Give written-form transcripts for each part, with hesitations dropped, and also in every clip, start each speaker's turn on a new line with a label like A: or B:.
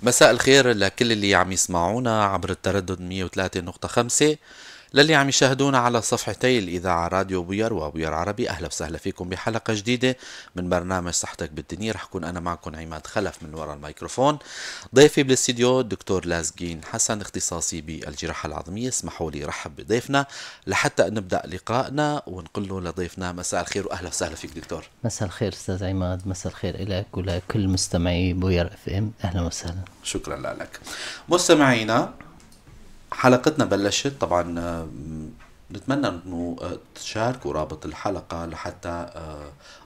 A: مساء الخير لكل اللي عم يسمعونا عبر التردد 103.5، للي عم يشاهدونا على صفحتي الإذاعة راديو بوير وبوير عربي. أهلا وسهلا فيكم بحلقة جديدة من برنامج صحتك بالدنيا. رح أكون أنا معكم عماد خلف من وراء الميكروفون. ضيفي بالاستديو الدكتور لازقين حسن، اختصاصي بالجراحة العظمية. اسمحوا لي رحب بضيفنا لحتى نبدأ لقائنا ونقول له لضيفنا مساء الخير وأهلا وسهلا فيك دكتور.
B: مساء الخير أستاذ عماد، مساء الخير لك ولكل مستمعي بوير اف ام، أهلا وسهلا.
A: شكرا لك. مستمعينا، حلقتنا بلشت طبعا. نتمنى انه تشاركوا رابط الحلقة لحتى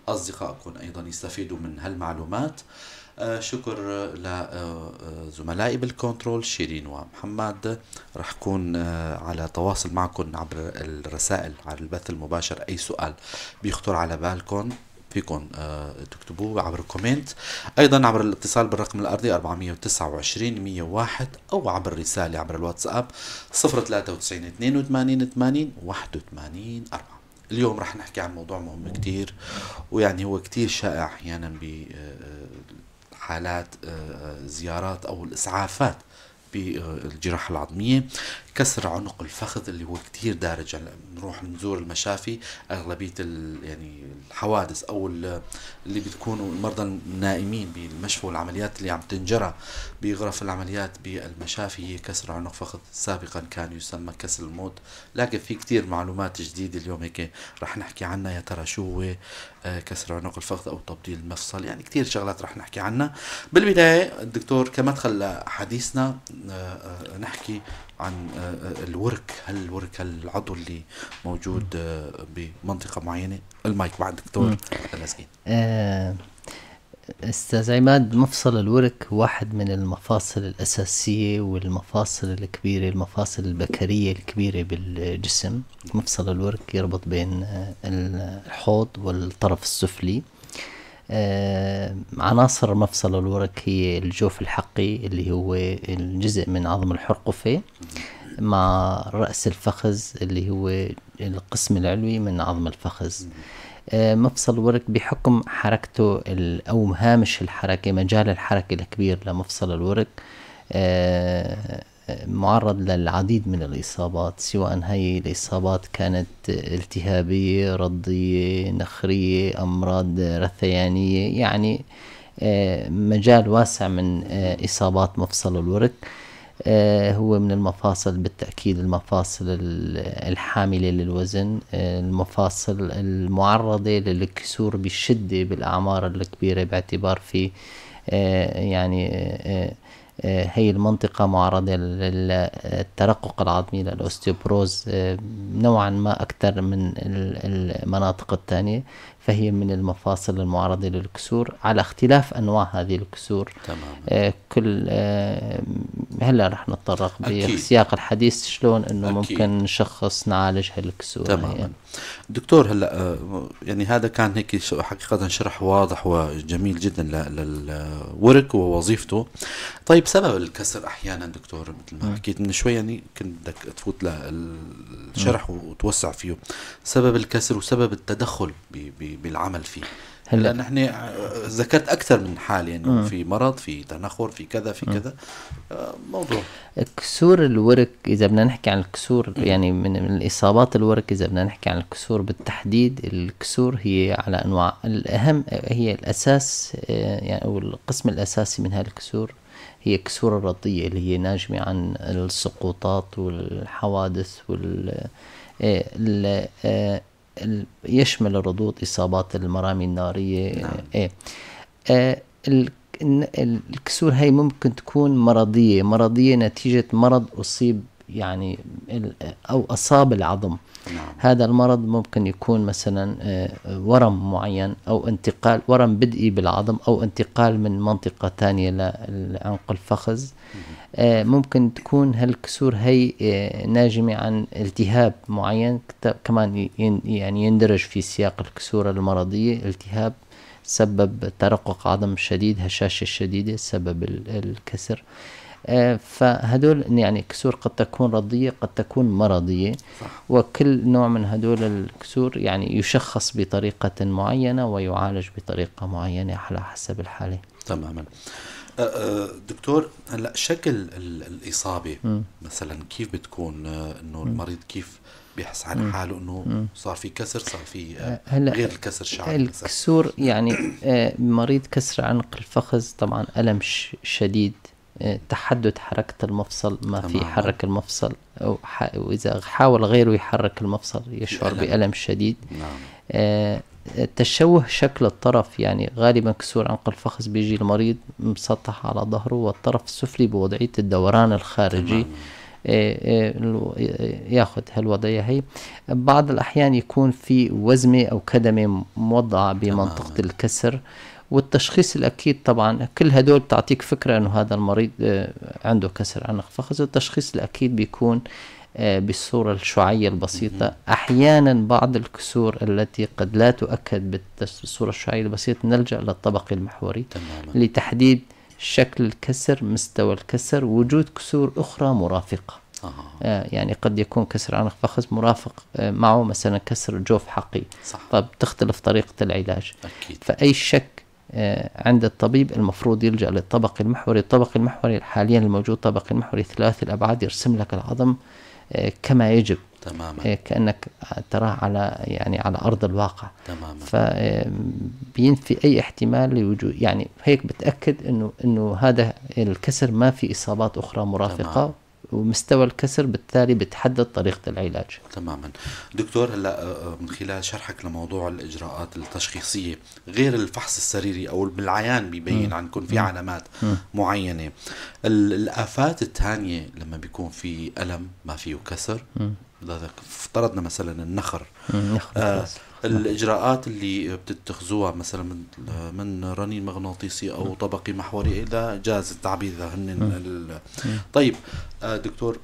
A: اصدقائكم ايضا يستفيدوا من هالمعلومات. شكر لزملائي بالكنترول شيرين ومحمد. رح كون على تواصل معكم عبر الرسائل على البث المباشر. اي سؤال بيخطر على بالكم فيكم تكتبوه عبر كومنت، ايضا عبر الاتصال بالرقم الارضي 429 101 او عبر الرسالة عبر الواتساب 093 82 80 81 4. اليوم رح نحكي عن موضوع مهم كتير، ويعني هو كتير شائع احيانا بحالات زيارات او الاسعافات بالجراحة العظمية. كسر عنق الفخذ اللي هو كتير دارج. نروح نزور المشافي، أغلبية يعني الحوادث أو اللي بتكونوا المرضى النائمين بالمشفى والعمليات اللي عم تنجرى بغرف العمليات بالمشافي هي كسر عنق فخذ. سابقا كان يسمى كسر الموت، لكن في كتير معلومات جديدة اليوم هيك رح نحكي عنها. يا ترى شو هو كسر عنق الفخذ أو تبطيل المفصل؟ يعني كتير شغلات رح نحكي عنها. بالبداية الدكتور كمدخل لحديثنا نحكي عن الورك. هل الورك العضو اللي موجود بمنطقة معينة؟ المايك بعد دكتور لازقين.
B: أستاذ عماد، مفصل الورك واحد من المفاصل الأساسية والمفاصل الكبيرة، المفاصل البكرية الكبيرة بالجسم. مفصل الورك يربط بين الحوض والطرف السفلي. عناصر مفصل الورك هي الجوف الحقي اللي هو الجزء من عظم الحرقفة، مع رأس الفخذ اللي هو القسم العلوي من عظم الفخذ. مفصل الورك بحكم حركته أو هامش الحركة، مجال الحركة الكبير لمفصل الورك، معرض للعديد من الإصابات، سواء هي الإصابات كانت التهابية، رضية، نخرية، أمراض رثيانية. يعني مجال واسع من إصابات مفصل الورك. هو من المفاصل بالتأكيد المفاصل الحاملة للوزن، المفاصل المعرضة للكسور بالشدة بالأعمار الكبيرة، باعتبار في يعني هي المنطقة معرضة للترقق العظمي، للأوستيوبروز نوعا ما أكثر من المناطق الثانية، فهي من المفاصل المعرضة للكسور على اختلاف أنواع هذه الكسور.
A: تمام.
B: كل هلا رح نتطرق بسياق الحديث شلون انه ممكن نشخص نعالج هالكسور.
A: تماما. دكتور، هلا يعني هذا كان هيك حقيقة شرح واضح وجميل جدا للورك ووظيفته. طيب، سبب الكسر احيانا دكتور مثل ما حكيت من شوي، يعني كنت بدك تفوت للشرح وتوسع فيه سبب الكسر وسبب التدخل بالعمل فيه. هلا نحن ذكرت اكثر من حال، يعني في مرض، في تنخر، في كذا، في كذا موضوع
B: كسور الورك. اذا بدنا نحكي عن الكسور يعني من الاصابات الورك، اذا بدنا نحكي عن الكسور بالتحديد، الكسور هي على انواع. الاهم هي الاساس يعني او القسم الاساسي من هذه الكسور هي كسور الرضية، اللي هي ناجمة عن السقوطات والحوادث يشمل الردود إصابات المرامي النارية. الكسور هاي ممكن تكون مرضية نتيجة مرض أصيب يعني أو أصاب العظم. هذا المرض ممكن يكون مثلا ورم معين، أو انتقال ورم بدئي بالعظم، أو انتقال من منطقة تانية لعنق الفخذ. ممكن تكون هالكسور هي ناجمة عن التهاب معين، كمان يعني يندرج في سياق الكسور المرضية. التهاب سبب ترقق عظم شديد، هشاشة شديدة سبب الكسر. فهدول يعني كسور قد تكون رضية، قد تكون مرضية. وكل نوع من هدول الكسور يعني يشخص بطريقة معينة ويعالج بطريقة معينة على حسب الحالة.
A: تماما. دكتور، هلا شكل الإصابة مثلا كيف بتكون؟ إنه المريض كيف بيحس عن حاله إنه صار في كسر، صار في غير الكسر شعري مثلا؟
B: الكسور يعني مريض كسر عنق الفخذ طبعا ألم شديد، تحدد حركة المفصل، ما في يحرك المفصل، وإذا حاول غيره يحرك المفصل يشعر بألم شديد. نعم. تشوه شكل الطرف، يعني غالبا كسور عنق الفخذ بيجي المريض مسطح على ظهره والطرف السفلي بوضعية الدوران الخارجي. ياخذ هالوضعية هي. بعض الأحيان يكون في وزمة أو كدمة موضعة بمنطقة الكسر، والتشخيص الأكيد طبعا كل هدول تعطيك فكرة أنه هذا المريض عنده كسر عنق فخذ. والتشخيص الأكيد بيكون بالصورة الشعية البسيطة. أحيانا بعض الكسور التي قد لا تؤكد بالصورة الشعية البسيطة نلجأ للطبق المحوري لتحديد شكل الكسر، مستوى الكسر، وجود كسور أخرى مرافقة. يعني قد يكون كسر عنق فخذ مرافق معه مثلا كسر جوف حقي، فبتختلف طريقة العلاج. أكيد. فأي شك عند الطبيب المفروض يلجأ للطبق المحوري. الطبق المحوري حاليا الموجود طبق المحوري ثلاثي الأبعاد، يرسم لك العظم كما يجب تماما، كأنك تراه على يعني على أرض الواقع تماما، فبينفي أي احتمال لوجود، يعني هيك بتأكد إنه هذا الكسر ما في إصابات أخرى مرافقة تمام. ومستوى الكسر بالتالي بتحدد طريقة العلاج تماما.
A: دكتور، هلا من خلال شرحك لموضوع الإجراءات التشخيصية، غير الفحص السريري أو بالعيان بيبين عنكم في علامات معينة، الآفات الثانية لما بيكون في ألم ما فيه كسر، افترضنا مثلا النخر، الإجراءات اللي بتتخذوها مثلا من رنين مغناطيسي أو طبقي محوري إذا جاز التعبير طيب دكتور،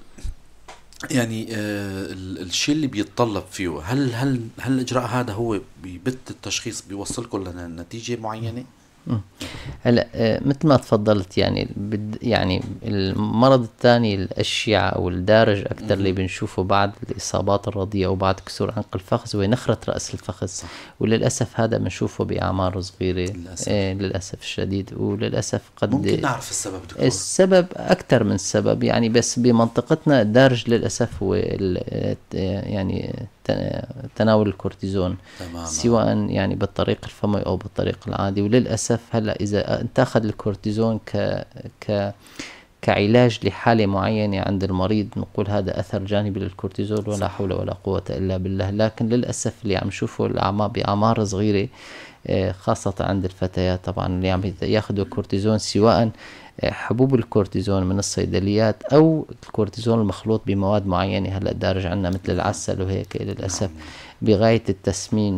A: يعني الشيء اللي بيتطلب فيه، هل الإجراء هذا هو بيبت التشخيص بيوصلكم لنتيجة معينة؟
B: هلا مثل ما تفضلت، يعني يعني المرض الثاني الأشيع أو الدارج أكثر اللي بنشوفه بعد الإصابات الرضية أو بعد كسور عنق الفخذ هو نخرة رأس الفخذ. وللأسف هذا بنشوفه بأعمار صغيرة للأسف الشديد. وللأسف قد
A: ممكن نعرف السبب دكتور؟
B: السبب أكثر من سبب، يعني بس بمنطقتنا الدارج للأسف هو يعني تناول الكورتيزون تماما، سواء يعني بالطريق الفمي أو بالطريق العادي. وللأسف هلا إذا انت أخذ الكورتيزون كعلاج لحالة معينة عند المريض، نقول هذا أثر جانبي للكورتيزون ولا حول ولا قوة إلا بالله. لكن للأسف اللي عم نشوفه بأعمار صغيرة، خاصة عند الفتيات طبعا، اللي عم ياخذوا كورتيزون، سواء حبوب الكورتيزون من الصيدليات أو الكورتيزون المخلوط بمواد معينة هلأ دارج عنا مثل العسل وهيك، للأسف بغاية التسمين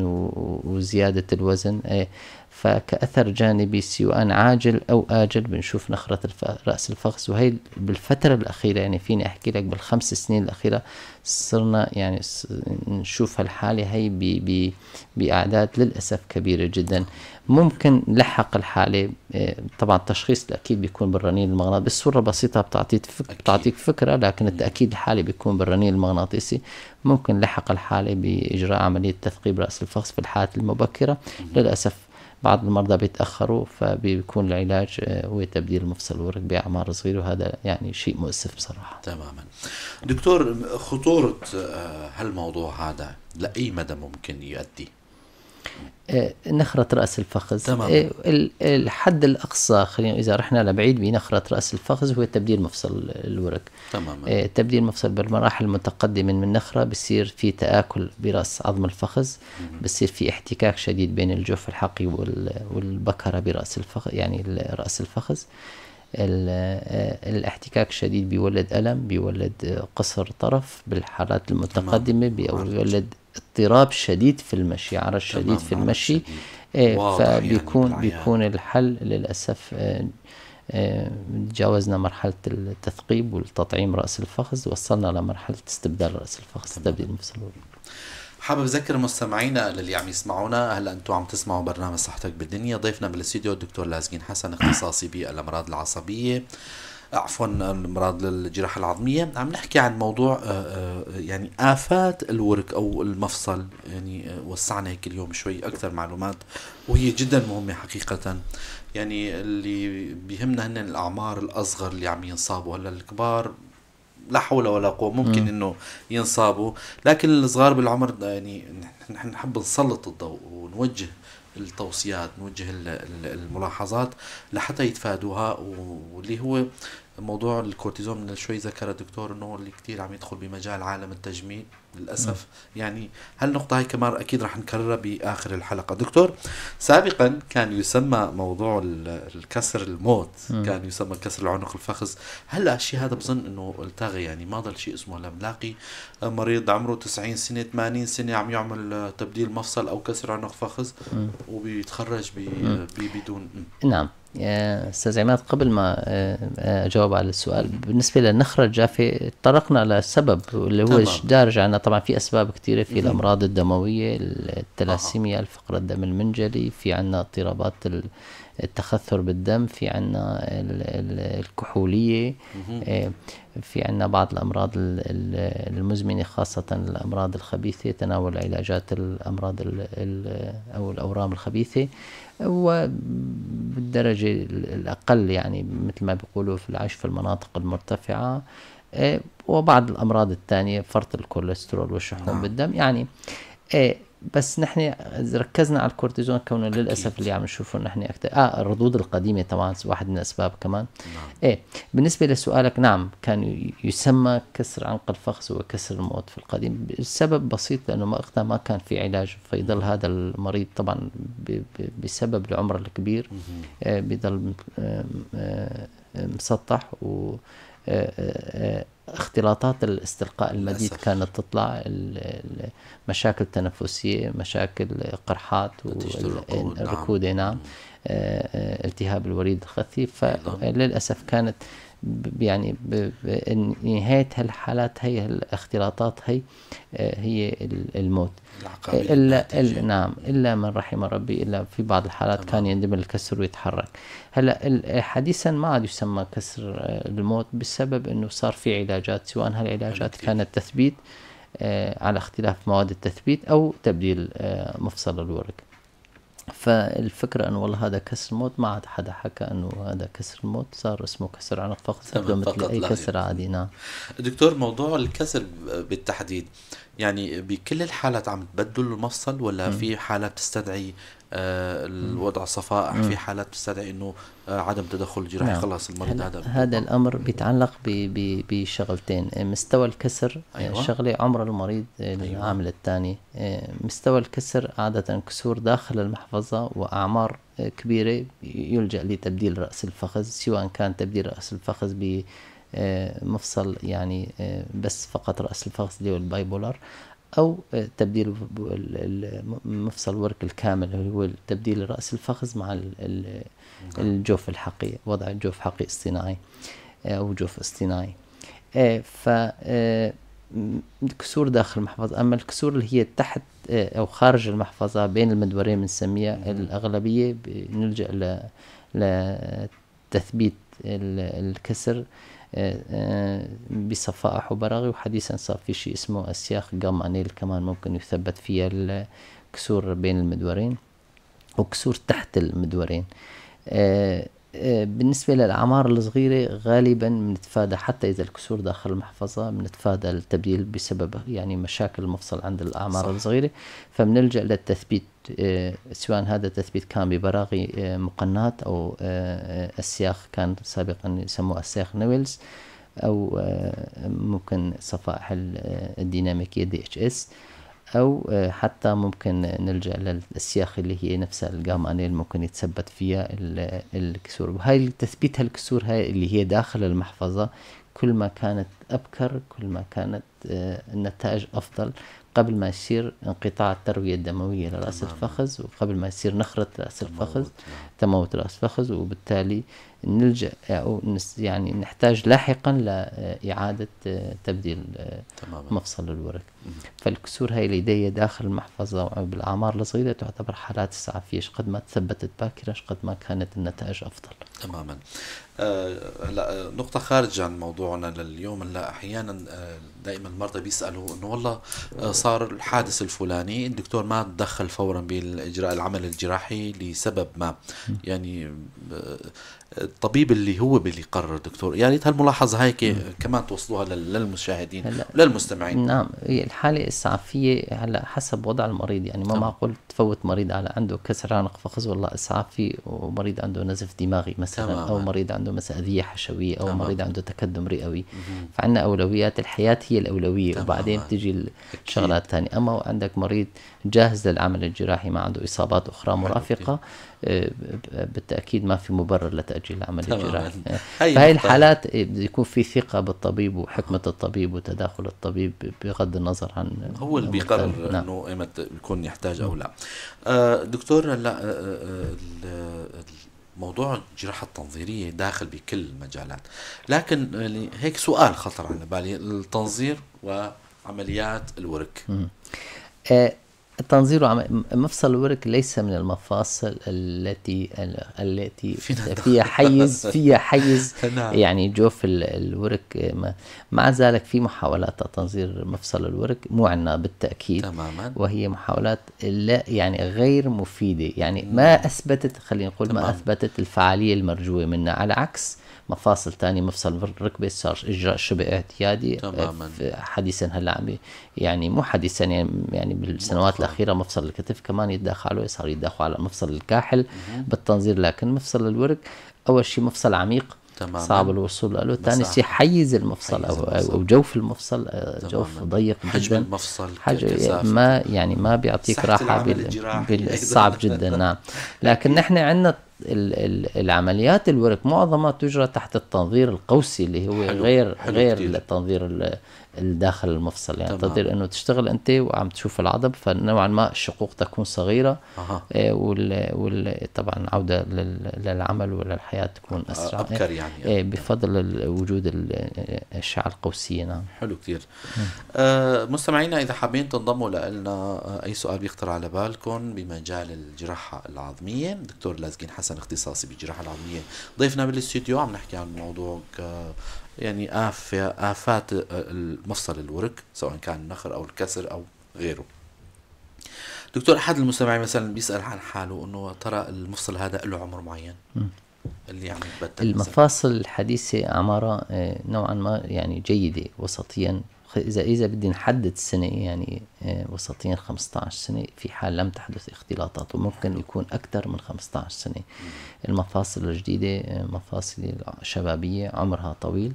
B: وزيادة الوزن. فكأثر جانبي سواء عاجل أو آجل بنشوف نخرة رأس الفخذ. وهي بالفترة الأخيرة، يعني فيني أحكي لك بال5 سنين الأخيرة صرنا يعني نشوف هالحالة هي بأعداد للأسف كبيرة جدا. ممكن نلحق الحالة، طبعا التشخيص الأكيد بيكون بالرنين المغناطيسي، بالصورة بسيطة بتعطيك فكرة، لكن التأكيد الحالة بيكون بالرنين المغناطيسي. ممكن نلحق الحالة بإجراء عملية تثقيب رأس الفخذ في الحالات المبكرة. للأسف بعض المرضى بيتأخروا، فبيكون العلاج هو تبديل مفصل الورك بأعمار صغيرة، وهذا يعني شيء مؤسف بصراحة.
A: تماما. دكتور، خطورة هالموضوع هذا لأي مدى ممكن يؤدي؟
B: نخرة رأس الفخذ الحد الأقصى، خلينا إذا رحنا لبعيد بنخرة رأس الفخذ هو تبديل مفصل الورك. تماما. تبديل مفصل بالمراحل المتقدمة من النخرة بصير في تآكل برأس عظم الفخذ، بصير في احتكاك شديد بين الجوف الحقي والبكرة برأس الفخذ، يعني رأس الفخذ. الاحتكاك الشديد بيولد ألم، بيولد قصر طرف بالحالات المتقدمة، بيولد اضطراب شديد في المشي، عرج شديد في المشي. بيكون الحل للأسف تجاوزنا مرحلة التثقيب والتطعيم رأس الفخذ، وصلنا لمرحلة استبدال رأس الفخذ، تبديل مفصل.
A: حابب أذكر مستمعينا اللي عم يسمعونا، هلا أنتم عم تسمعوا برنامج صحتك بالدنيا. ضيفنا بالاستديو الدكتور لازقين حسن، اختصاصي بالأمراض العصبية. عفوا امراض الجراحه العظميه، عم نحكي عن موضوع يعني افات الورك او المفصل. يعني وسعنا هيك اليوم شوي اكثر معلومات وهي جدا مهمه حقيقه. يعني اللي بيهمنا هن الاعمار الاصغر اللي عم ينصابوا. هلا الكبار لا حول ولا قوة ممكن انه ينصابوا، لكن الصغار بالعمر يعني نحن نحب نسلط الضوء ونوجه التوصيات، نوجه الملاحظات لحتى يتفادوها. واللي هو موضوع الكورتيزون من شوي ذكر الدكتور انه اللي كتير عم يدخل بمجال عالم التجميل للأسف. يعني هالنقطة هاي كمان أكيد رح نكررها بآخر الحلقة. دكتور، سابقا كان يسمى موضوع الكسر الموت، كان يسمى كسر العنق الفخذ. هلا الشيء هذا بظن انه التغى، يعني ما ضل شيء اسمه. هلا بنلاقي مريض عمره 90 سنة 80 سنة عم يعمل تبديل مفصل او كسر عنق فخذ وبيتخرج بدون.
B: نعم أستاذ عماد، قبل ما أجاوب على السؤال بالنسبة للنخرة الجافة طرقنا لسبب اللي هو دارج عنا. طبعا في أسباب كثيرة، في الأمراض الدموية، التلاسيميا، الفقر الدم المنجلي، في عنا اضطرابات التخثر بالدم، في عنا الكحولية، في عنا بعض الأمراض المزمنة خاصة الأمراض الخبيثة، تناول علاجات الأمراض أو الأورام الخبيثة. وبالدرجة الأقل يعني مثل ما بيقولوا في العيش في المناطق المرتفعة، وبعض الأمراض الثانية فرط الكوليسترول والشحوم بالدم يعني. بس نحن ركزنا على الكورتيزون كونه للأسف اللي عم نشوفه نحن أكثر. الردود القديمة طبعا واحد من الأسباب كمان. بالنسبة لسؤالك، نعم كان يسمى كسر عنق الفخذ وكسر الموت في القديم. السبب بسيط، لأنه وقتها ما كان في علاج، فيضل هذا المريض طبعا بسبب العمر الكبير بيضل مسطح، و اختلاطات الاستلقاء المديد كانت تطلع، مشاكل تنفسية، مشاكل قرحات والركودة، نعم، التهاب الوريد الخثي. فللأسف كانت يعني نهاية هالحالات هي الاختلاطات هي الموت. نعم، إلا من رحم ربي، إلا في بعض الحالات كان يندمج الكسر ويتحرك. هلا حديثا ما عاد يسمى كسر الموت بسبب انه صار في علاجات، سواء هالعلاجات كانت تثبيت على اختلاف مواد التثبيت او تبديل مفصل الورك. فالفكرة انه والله هذا كسر موت، ما عاد حدا حكى انه هذا كسر الموت، صار اسمه كسر عنق فخذ مثل اي كسر عادي. نعم
A: دكتور، موضوع الكسر بالتحديد يعني بكل الحالات عم تبدلوا المفصل، ولا في حالات تستدعي الوضع صفائح، في حالات تستدعي انه عدم تدخل جراحي؟ نعم. خلاص المريض
B: هذا الامر بيتعلق بشغلتين: مستوى الكسر، أيوة. شغله عمر المريض، العامل الثاني مستوى الكسر. عاده كسور داخل المحفظه واعمار كبيره يلجأ لتبديل راس الفخذ، سواء كان تبديل راس الفخذ بمفصل يعني بس فقط راس الفخذ اللي هو البايبولار، أو تبديل مفصل ورك الكامل اللي هو تبديل رأس الفخذ مع الجوف الحقي، وضع جوف حقي اصطناعي أو جوف اصطناعي. كسور داخل المحفظة. أما الكسور اللي هي تحت أو خارج المحفظة بين المدورين بنسميها الأغلبية نلجأ لتثبيت الكسر بصفائح وبراغي. وحديثا صار في شيء اسمه أسياخ جام أنيل كمان ممكن يثبت فيها الكسور بين المدورين وكسور تحت المدورين. بالنسبة للأعمار الصغيرة غالبا بنتفادى، حتى إذا الكسور داخل المحفظة بنتفادى التبديل بسبب يعني مشاكل المفصل عند الأعمار الصغيرة. فبنلجأ للتثبيت، سواء هذا التثبيت كان ببراغي مقنات أو أسياخ كان سابقا يسموه أسياخ نويلز، أو ممكن صفائح الديناميكية DHS، أو حتى ممكن نلجأ للأسياخ اللي هي نفسها الجام أنيل ممكن يتثبت فيها الكسور. وهاي تثبيت هالكسور هاي اللي هي داخل المحفظة كل ما كانت أبكر كل ما كانت النتائج أفضل، قبل ما يصير انقطاع التروية الدموية لرأس الفخذ، وقبل ما يصير نخرة رأس الفخذ، تموت رأس الفخذ، وبالتالي نلجأ أو يعني نحتاج لاحقا لإعادة تبديل مفصل الورك. فالكسور هاي اللي داخل المحفظة بالأعمار الصغيرة تعتبر حالات إسعافية، قد ما تثبتت باكرة قد ما كانت النتائج أفضل.
A: تماما. لا، نقطة خارجة عن موضوعنا لليوم. لا، أحيانا دائما المرضى بيسألوا إنه والله صار الحادث الفلاني، الدكتور ما تدخل فورا بالإجراء العمل الجراحي لسبب ما، يعني الطبيب اللي هو اللي يقرر دكتور. يعني هالملاحظة هيك كمان توصلوها للمشاهدين وللمستمعين.
B: نعم، هي الحالة إسعافية هلا حسب وضع المريض، يعني ما معقول تفوت مريض على عنده كسر عنق فخذ والله إسعافي، ومريض عنده نزف دماغي مثلا، أو مريض عنده مثلا أذية حشوية، أو مريض عنده تكدم رئوي. فعندنا أولويات، الحياة هي الأولوية، وبعدين بتيجي الشغلات الثانية. أما عندك مريض جاهز للعمل الجراحي ما عنده إصابات أخرى مرافقة، بالتأكيد ما في مبرر لتأجيل العمل الجراحي. فهي الحالات يكون في ثقة بالطبيب وحكمة الطبيب وتداخل الطبيب بغض النظر عن
A: هو اللي بيقرر انه ايمتى يكون يحتاج او لا. دكتور، لا موضوع الجراحة التنظيرية داخل بكل المجالات، لكن هيك سؤال خطر على بالي، التنظير وعمليات الورك.
B: التنظير مفصل الورك ليس من المفاصل التي فيها حيز يعني جوف الورك. مع ذلك في محاولات تنظير مفصل الورك مو عنا بالتأكيد
A: تماما،
B: وهي محاولات لا يعني غير مفيدة، يعني ما أثبتت، خلينا نقول ما أثبتت الفعالية المرجوة منها، على عكس مفاصل تانية. مفصل الركبة صار إجراء شبه اعتيادي حديثا، هلا يعني مو حديثا، يعني بالسنوات الأخيرة مفصل الكتف كمان يتداخلوا، صار يتداخلوا على مفصل الكاحل بالتنظير. لكن مفصل الورك أول شيء مفصل عميق صعب الوصول له، ثاني شيء حيز المفصل أو جوف المفصل جوف ضيق جدا،
A: حجم المفصل
B: حاجة ما يعني ما بيعطيك راحة صعب جدا. نعم. لكن نحن عندنا العمليات الورك معظمها تجرى تحت التنظير القوسي اللي هو غير التنظير الداخل المفصل، يعني تقدر انه تشتغل انت وعم تشوف العضب، فنوعا ما الشقوق تكون صغيره، طبعا عوده للعمل وللحياه تكون اسرع
A: ابكر يعني
B: بفضل وجود الاشعه القوسيه. نعم.
A: حلو كتير. مستمعينا، اذا حابين تنضموا لنا اي سؤال بيخطر على بالكم بمجال الجراحه العظميه، دكتور لازقين حسن اختصاصي بالجراحه العظميه ضيفنا بالاستوديو، عم نحكي عن موضوع يعني آفات المفصل الورك، سواء كان النخر أو الكسر أو غيره. دكتور، أحد المستمعين مثلا بيسأل عن حاله إنه ترى المفصل هذا له عمر معين اللي يعني
B: المفاصل الحديثة أعمارها نوعا ما يعني جيدة وسطيا. إذا بدي نحدد السنة يعني وسطيا 15 سنة في حال لم تحدث اختلاطات، وممكن يكون أكثر من 15 سنة. المفاصل الجديدة مفاصل شبابية عمرها طويل.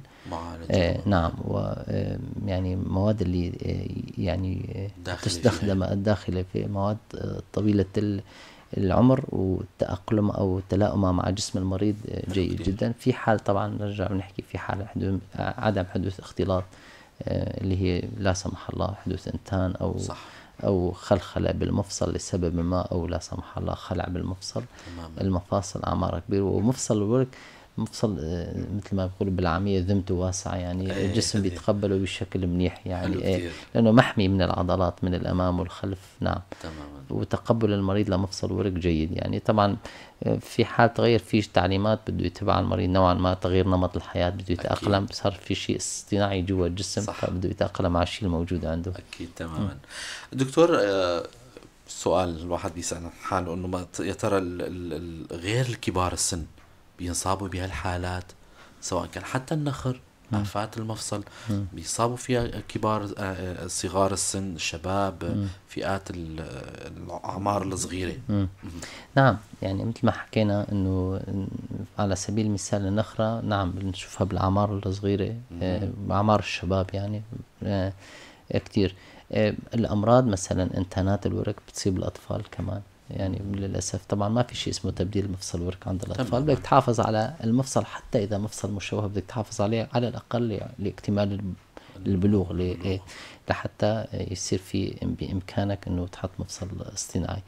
B: نعم. ويعني مواد اللي يعني تستخدم الداخلة في مواد طويلة العمر والتأقلم أو تلاؤمها مع جسم المريض جيد جدا. في حال طبعا نرجع ونحكي في حال عدم حدوث اختلاط اللي هي لا سمح الله حدوث انتان أو خلخلة بالمفصل لسبب ما، أو لا سمح الله خلع بالمفصل. المفاصل أعمارها كبيرة، ومفصل الورك مفصل مثل ما بيقولوا بالعامية ذمته واسعة، يعني الجسم بيتقبله بشكل منيح يعني لأنه محمي من العضلات من الأمام والخلف. نعم.
A: تماما.
B: وتقبل المريض لمفصل ورك جيد. يعني طبعا في حال تغير فيه تعليمات بده يتبع المريض نوعا ما، تغيير نمط الحياة بده يتأقلم، صار في شيء اصطناعي جوا الجسم، فبده يتأقلم مع الشيء الموجود عنده.
A: أكيد. تماما. دكتور، سؤال الواحد بيسأل حاله إنه يا ترى غير الكبار السن بينصابوا بهالحالات، سواء كان حتى النخر آفات المفصل بيصابوا فيها كبار صغار السن، الشباب، فئات الأعمار الصغيرة.
B: نعم. يعني مثل ما حكينا إنه على سبيل المثال النخرة نعم بنشوفها بالأعمار الصغيرة، أعمار الشباب يعني كتير. الأمراض مثلا انتانات الورك بتصيب الأطفال كمان، يعني للأسف طبعا ما في شيء اسمه تبديل مفصل ورك عند الأطفال. بدك تحافظ على المفصل، حتى إذا مفصل مشوه بدك تحافظ عليه على الأقل لاكتمال البلوغ لحتى يصير في بإمكانك أنه تحط مفصل اصطناعي.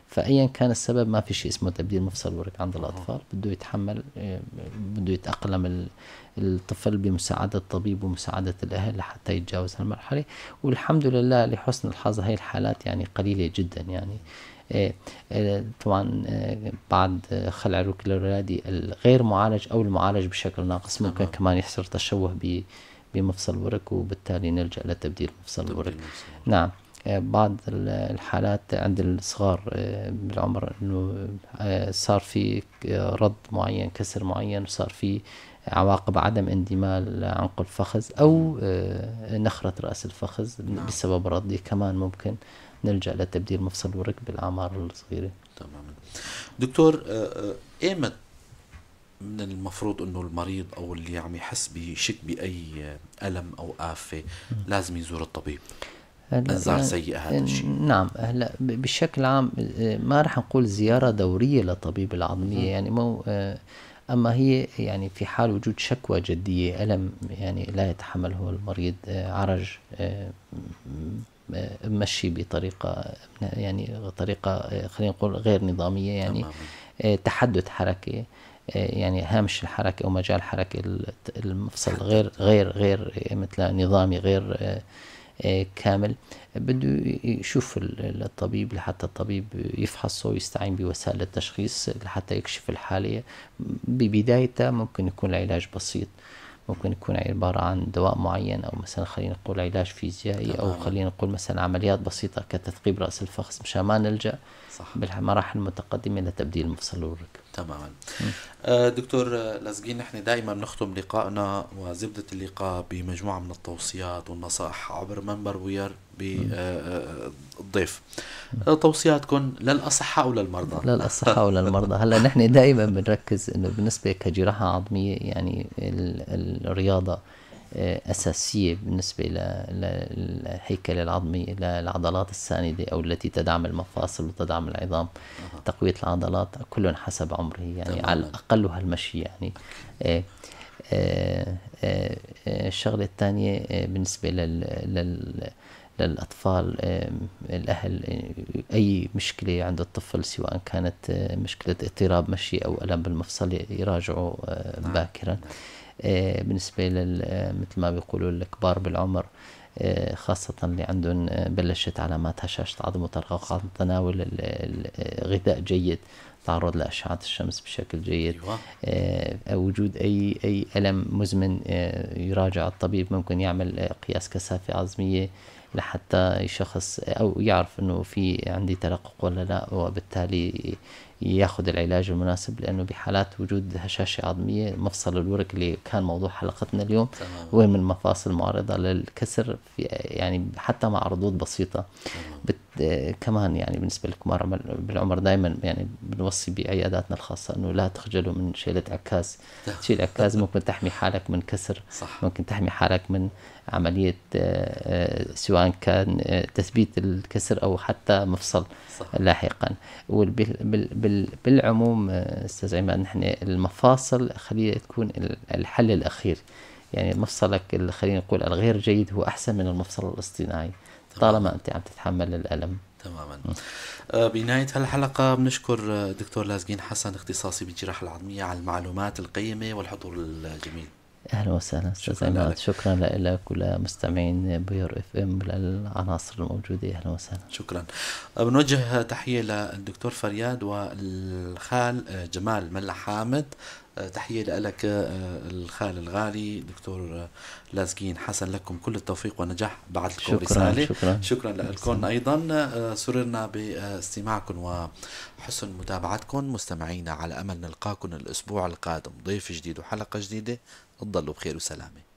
B: فأيا كان السبب ما في شيء اسمه تبديل مفصل ورك عند الأطفال، بده يتحمل، بده يتأقلم الطفل بمساعدة الطبيب ومساعدة الأهل لحتى يتجاوز هالمرحلة. والحمد لله لحسن الحظ هاي الحالات يعني قليلة جدا يعني. طبعا بعد خلع الركن الولادي الغير معالج أو المعالج بشكل ناقص ممكن كمان يحصل تشوه بمفصل الورك، وبالتالي نلجأ لتبديل مفصل الورك. نعم. بعض الحالات عند الصغار بالعمر انه صار في رد معين، كسر معين، وصار في عواقب عدم اندمال عنق الفخذ او نخرة رأس الفخذ بسبب ردي، كمان ممكن نلجأ لتبديل مفصل الورك بالأعمار الصغيرة.
A: تماما. دكتور، ايمت من المفروض انه المريض او اللي عم يحس بشك بأي ألم او آفة لازم يزور الطبيب؟ انذار سيء هذا الشيء.
B: نعم. هلا بشكل عام ما رح نقول زيارة دورية لطبيب العظمية يعني مو أما هي يعني في حال وجود شكوى جدية، ألم يعني لا يتحمله المريض، عرج، مشي بطريقة يعني طريقة خلينا نقول غير نظامية يعني، تحدث حركة يعني هامش الحركة أو مجال الحركة المفصل غير مثل نظامي، غير كامل، بده يشوف الطبيب لحتى الطبيب يفحصه ويستعين بوسائل التشخيص لحتى يكشف الحالة. ببدايتها ممكن يكون العلاج بسيط، ممكن يكون عبارة عن دواء معين، أو مثلا خلينا نقول علاج فيزيائي، أو خلينا نقول مثلا عمليات بسيطة كتثقيب رأس الفخذ مشان ما نلجأ بالمراحل المتقدمة لتبديل مفصل الورك.
A: تماما. دكتور لازقين، نحن دائما بنختم لقائنا وزبدة اللقاء بمجموعة من التوصيات والنصائح عبر منبر وير بالضيف. توصياتكم للأصحاء وللمرضى؟
B: للأصحاء وللمرضى. هلا نحن دائما بنركز انه بالنسبة كجراحة عظمية يعني الرياضة أساسية بالنسبة للهيكل العظمي، للعضلات الساندة أو التي تدعم المفاصل وتدعم العظام. تقوية العضلات كل حسب عمره يعني، على الأقل هالمشي يعني. الشغلة الثانية بالنسبة للأطفال، الأهل أي مشكلة عند الطفل سواء كانت مشكلة اضطراب مشي أو ألم بالمفصل يراجعوا باكرا. بالنسبة مثل ما بيقولوا الكبار بالعمر، خاصة اللي عندهم بلشت علامات هشاشة عظم وترققات، تناول غذاء جيد، تعرض لأشعة الشمس بشكل جيد. وجود أي ألم مزمن يراجع الطبيب، ممكن يعمل قياس كثافة عظمية لحتى يشخص أو يعرف أنه في عندي ترقق ولا لا، وبالتالي ياخذ العلاج المناسب. لأنه بحالات وجود هشاشة عظمية، مفصل الورك اللي كان موضوع حلقتنا اليوم هو من المفاصل المعرضة للكسر في يعني حتى مع ردود بسيطة. كمان يعني بالنسبة للكبار بالعمر دائما يعني بنوصي بعياداتنا الخاصة أنه لا تخجلوا من شيلة عكاز. تشيل عكاز ممكن تحمي حالك من كسر، ممكن تحمي حالك من عملية سواء كان تثبيت الكسر أو حتى مفصل لاحقا. بالعموم أستاذ عماد، نحن المفاصل خلينا تكون الحل الأخير يعني. مفصلك خلينا نقول الغير جيد هو أحسن من المفصل الاصطناعي طالما أنت عم تتحمل الألم.
A: تماما. بنهاية هالحلقة بنشكر دكتور لازقين حسن، اختصاصي بالجراحة العظمية، على المعلومات القيمة والحضور الجميل.
B: أهلا وسهلا أستاذ عماد. شكرا لك ولمستمعين بيور اف ام للعناصر الموجودة. أهلا وسهلا.
A: شكرا. بنوجه تحية للدكتور فرياد والخال جمال ملا حامد. تحية لك الخال الغالي دكتور لازقين حسن. لكم كل التوفيق والنجاح بعد لكم رسالة. شكرا لكم أيضا. سررنا باستماعكم وحسن متابعتكم مستمعينا، على أمل نلقاكم الأسبوع القادم ضيف جديد وحلقة جديدة. تفضلوا بخير وسلامة.